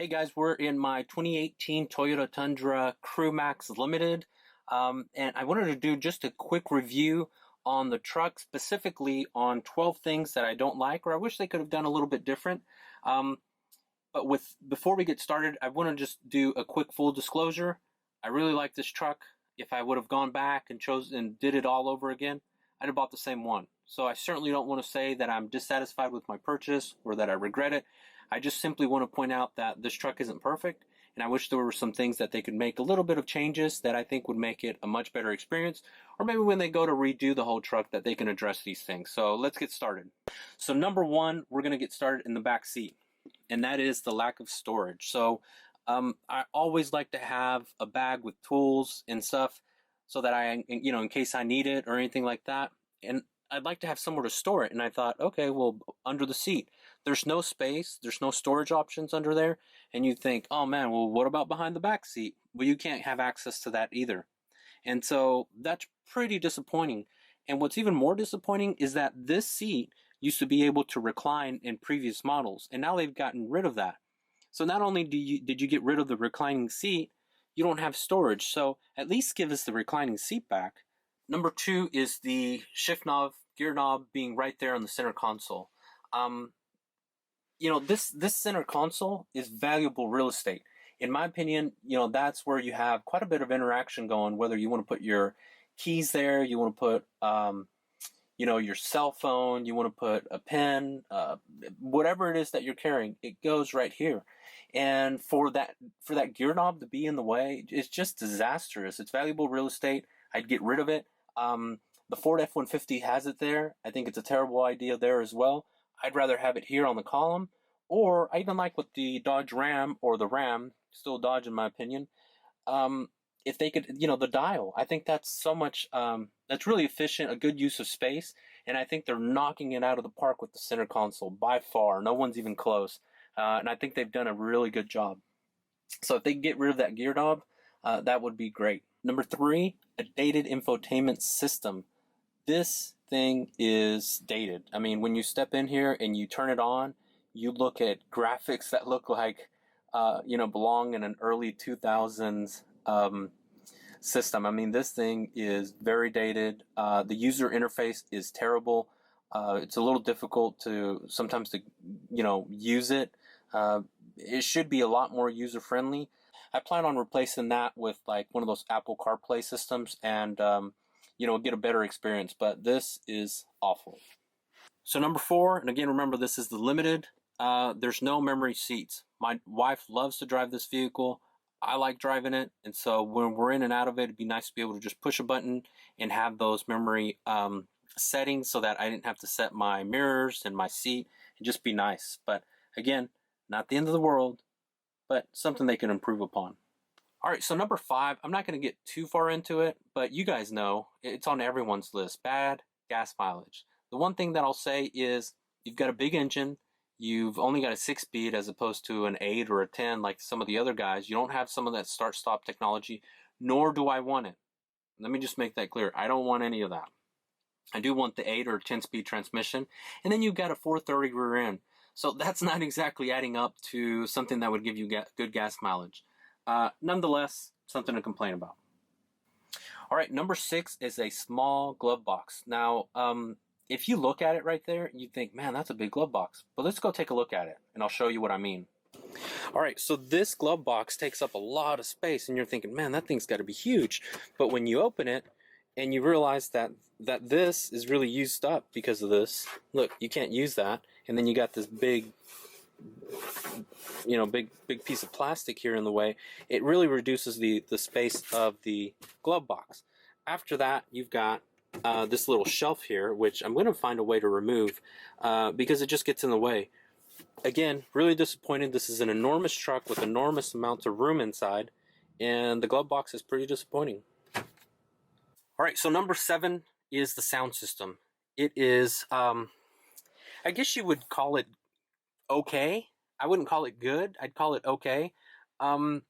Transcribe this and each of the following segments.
Hey guys, we're in my 2018 Toyota Tundra Crew Max Limited, and I wanted to do just a quick review on the truck, specifically on 12 things that I don't like, or I wish they could have done a little bit different. But before we get started, I want to just do a quick full disclosure. I really like this truck. If I would have gone back and did it all over again, I'd have bought the same one. So I certainly don't want to say that I'm dissatisfied with my purchase or that I regret it. I just simply want to point out that this truck isn't perfect, and I wish there were some things that they could make a little bit of changes that I think would make it a much better experience, or maybe when they go to redo the whole truck that they can address these things. So let's get started. So number one, we're going to get started in the back seat, and that is the lack of storage. So I always like to have a bag with tools and stuff so that in case I need it or anything like that. And I'd like to have somewhere to store it. And I thought, okay, well, under the seat, there's no space, there's no storage options under there. And you think, oh man, well, what about behind the back seat? Well, you can't have access to that either. And so that's pretty disappointing. And what's even more disappointing is that this seat used to be able to recline in previous models, and now they've gotten rid of that. So not only did you get rid of the reclining seat, you don't have storage. So at least give us the reclining seat back. Number two is the shift knob, gear knob being right there on the center console. This center console is valuable real estate. In my opinion, that's where you have quite a bit of interaction going, whether you want to put your keys there, you want to put, your cell phone, you want to put a pen, whatever it is that you're carrying, it goes right here. And for that gear knob to be in the way, it's just disastrous. It's valuable real estate. I'd get rid of it. The Ford F-150 has it there. I think it's a terrible idea there as well. I'd rather have it here on the column, or I even like with the Dodge Ram, or the Ram, still Dodge in my opinion, if they could, the dial. I think that's so much, that's really efficient, a good use of space, and I think they're knocking it out of the park with the center console by far. No one's even close, and I think they've done a really good job. So if they get rid of that gear knob, that would be great. Number three, a dated infotainment system. This thing is dated. I mean, when you step in here and you turn it on, you look at graphics that look like, belong in an early 2000s system. I mean, this thing is very dated. The user interface is terrible. It's a little difficult sometimes to use it. It should be a lot more user-friendly. I plan on replacing that with like one of those Apple CarPlay systems and, get a better experience. But this is awful. So number four, and again, remember this is the Limited. There's no memory seats. My wife loves to drive this vehicle. I like driving it. And so when we're in and out of it, it'd be nice to be able to just push a button and have those memory settings so that I didn't have to set my mirrors and my seat. It'd just be nice. But again, not the end of the world, but something they can improve upon. All right, so number five, I'm not going to get too far into it, but you guys know it's on everyone's list. Bad gas mileage. The one thing that I'll say is you've got a big engine. You've only got a 6-speed as opposed to an 8 or a 10 like some of the other guys. You don't have some of that start-stop technology, nor do I want it. Let me just make that clear. I don't want any of that. I do want the 8 or 10-speed transmission. And then you've got a 430 rear end. So that's not exactly adding up to something that would give you good gas mileage. Nonetheless, something to complain about. All right, number 6 is a small glove box. Now, if you look at it right there, you think, man, that's a big glove box. But let's go take a look at it, and I'll show you what I mean. All right, so this glove box takes up a lot of space, and you're thinking, man, that thing's got to be huge. But when you open it, and you realize that this is really used up because of this, look, you can't use that. And then you got this big piece of plastic here in the way. It really reduces the space of the glove box. After that, you've got this little shelf here, which I'm going to find a way to remove because it just gets in the way. Again, really disappointed. This is an enormous truck with enormous amounts of room inside, and the glove box is pretty disappointing. All right, so number 7 is the sound system. It is, I guess you would call it okay. I wouldn't call it good. I'd call it okay. And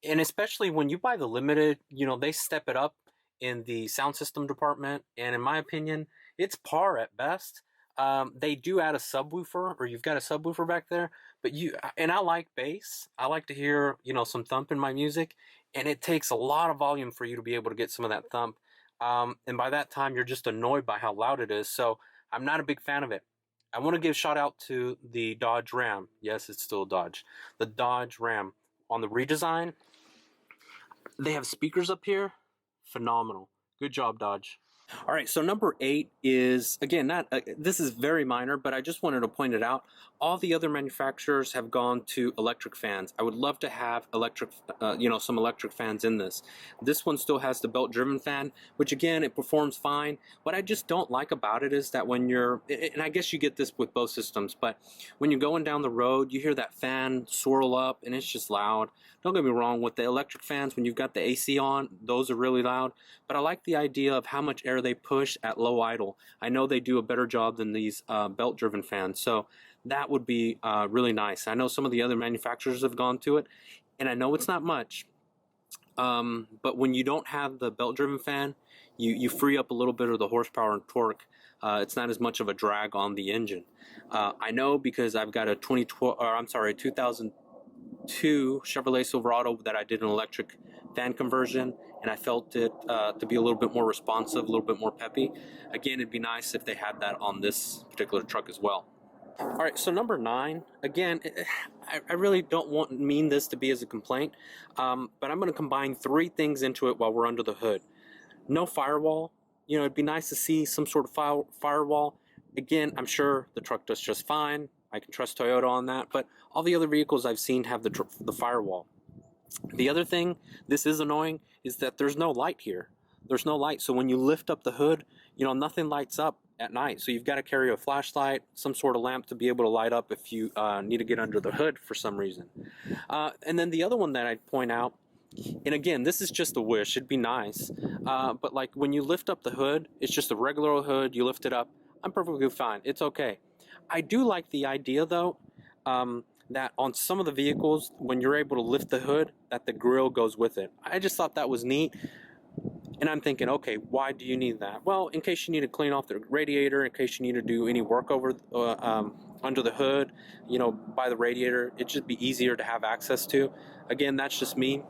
especially when you buy the Limited, they step it up in the sound system department. And in my opinion, it's par at best. They do add a subwoofer, or you've got a subwoofer back there, But and I like bass. I like to hear, some thump in my music, and it takes a lot of volume for you to be able to get some of that thump. And by that time, you're just annoyed by how loud it is. So I'm not a big fan of it. I want to give a shout out to the Dodge Ram. Yes, it's still Dodge. The Dodge Ram on the redesign. They have speakers up here. Phenomenal. Good job, Dodge. All right, so number 8 is, again, not this is very minor, but I just wanted to point it out. All the other manufacturers have gone to electric fans. I would love to have some electric fans in this. This one still has the belt-driven fan, which again, it performs fine. What I just don't like about it is that when and I guess you get this with both systems, but when you're going down the road, you hear that fan swirl up, and it's just loud. Don't get me wrong, with the electric fans, when you've got the AC on, those are really loud. But I like the idea of how much air they push at low idle. I know they do a better job than these belt-driven fans, so that would be really nice. I know some of the other manufacturers have gone to it, and I know it's not much, but when you don't have the belt-driven fan, you free up a little bit of the horsepower and torque. It's not as much of a drag on the engine. I know because I've got a 2002 Chevrolet Silverado that I did an electric fan conversion, and I felt it to be a little bit more responsive, a little bit more peppy. Again, it'd be nice if they had that on this particular truck as well. All right, so number 9, again, I really don't mean this to be as a complaint, but I'm going to combine 3 things into it while we're under the hood. No firewall. It'd be nice to see some sort of firewall. Again, I'm sure the truck does just fine. I can trust Toyota on that, but all the other vehicles I've seen have the firewall. The other thing, this is annoying, is that there's no light here. There's no light, so when you lift up the hood, nothing lights up at night. So you've got to carry a flashlight, some sort of lamp to be able to light up if you need to get under the hood for some reason. And then the other one that I'd point out, and again, this is just a wish, it'd be nice, but like when you lift up the hood, it's just a regular old hood, you lift it up, I'm perfectly fine, it's okay. I do like the idea though, that on some of the vehicles, when you're able to lift the hood, that the grill goes with it. I just thought that was neat. And I'm thinking, okay, why do you need that? Well, in case you need to clean off the radiator, in case you need to do any work over under the hood, by the radiator, it'd just be easier to have access to. Again, that's just me.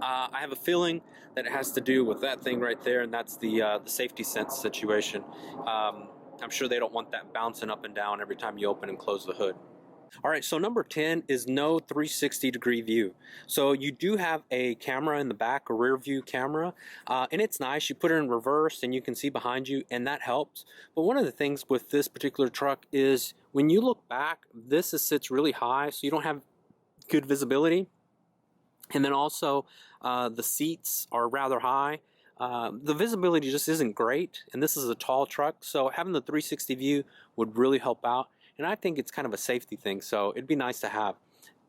I have a feeling that it has to do with that thing right there, and that's the safety sense situation. I'm sure they don't want that bouncing up and down every time you open and close the hood. All right, so number 10 is no 360-degree view. So you do have a camera in the back, a rear view camera, and it's nice. You put it in reverse and you can see behind you, and that helps. But one of the things with this particular truck is when you look back, this sits really high, so you don't have good visibility. And then also the seats are rather high. The visibility just isn't great, and this is a tall truck, so having the 360 view would really help out. And I think it's kind of a safety thing, so it'd be nice to have.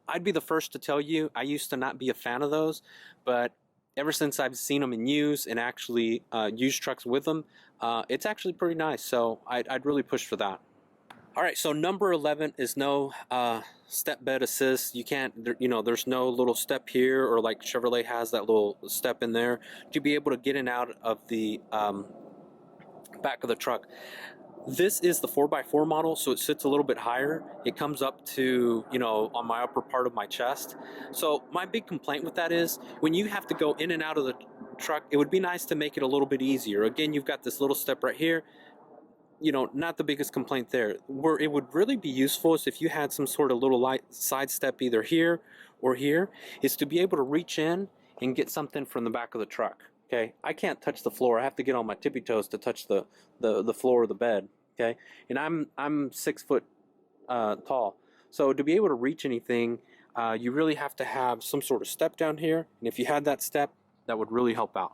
I'd be the first to tell you, I used to not be a fan of those, but ever since I've seen them in use and actually used trucks with them, it's actually pretty nice, so I'd really push for that. All right, so number 11 is no step bed assist. You can't, there's no little step here, or like Chevrolet has that little step in there to be able to get in and out of the back of the truck. This is the 4x4 model, so it sits a little bit higher. It comes up to, on my upper part of my chest. So my big complaint with that is when you have to go in and out of the truck, it would be nice to make it a little bit easier. Again, you've got this little step right here. Not the biggest complaint there. Where it would really be useful is if you had some sort of little light side step either here or here, is to be able to reach in and get something from the back of the truck. Okay, I can't touch the floor. I have to get on my tippy toes to touch the floor of the bed. Okay, and I'm 6 foot tall, so to be able to reach anything, you really have to have some sort of step down here. And if you had that step, that would really help out.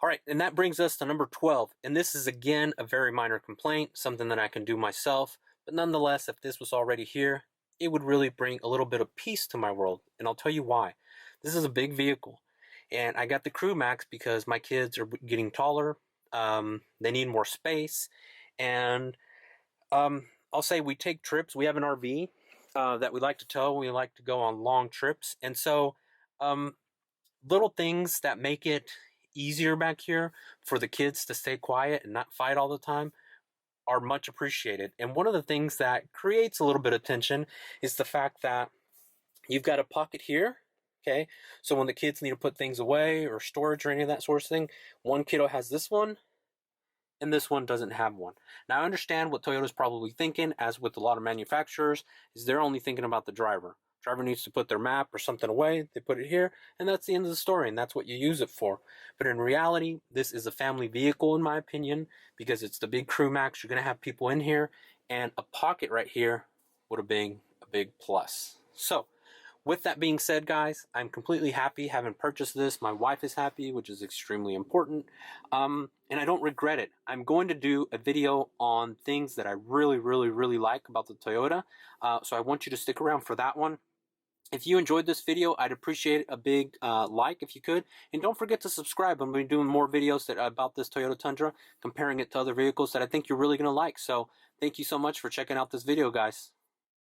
All right, and that brings us to number 12, and this is again a very minor complaint, something that I can do myself, but nonetheless, if this was already here, it would really bring a little bit of peace to my world, and I'll tell you why. This is a big vehicle, and I got the Crew Max because my kids are getting taller, they need more space, and I'll say we take trips. We have an RV that we like to tow. We like to go on long trips, and so little things that make it easier back here for the kids to stay quiet and not fight all the time are much appreciated. And one of the things that creates a little bit of tension is the fact that you've got a pocket here. Okay, so when the kids need to put things away or storage or any of that sort of thing, one kiddo has this one, and this one doesn't have one. Now, I understand what Toyota's probably thinking, as with a lot of manufacturers, is they're only thinking about the driver. Driver needs to put their map or something away, they put it here, and that's the end of the story, and that's what you use it for. But in reality, this is a family vehicle, in my opinion, because it's the big crew max. You're going to have people in here, and a pocket right here would have been a big plus. So, with that being said, guys, I'm completely happy having purchased this. My wife is happy, which is extremely important. And I don't regret it. I'm going to do a video on things that I really, really, really like about the Toyota. So I want you to stick around for that one. If you enjoyed this video, I'd appreciate a big like if you could. And don't forget to subscribe. I'm going to be doing more videos about this Toyota Tundra, comparing it to other vehicles that I think you're really going to like. So thank you so much for checking out this video, guys.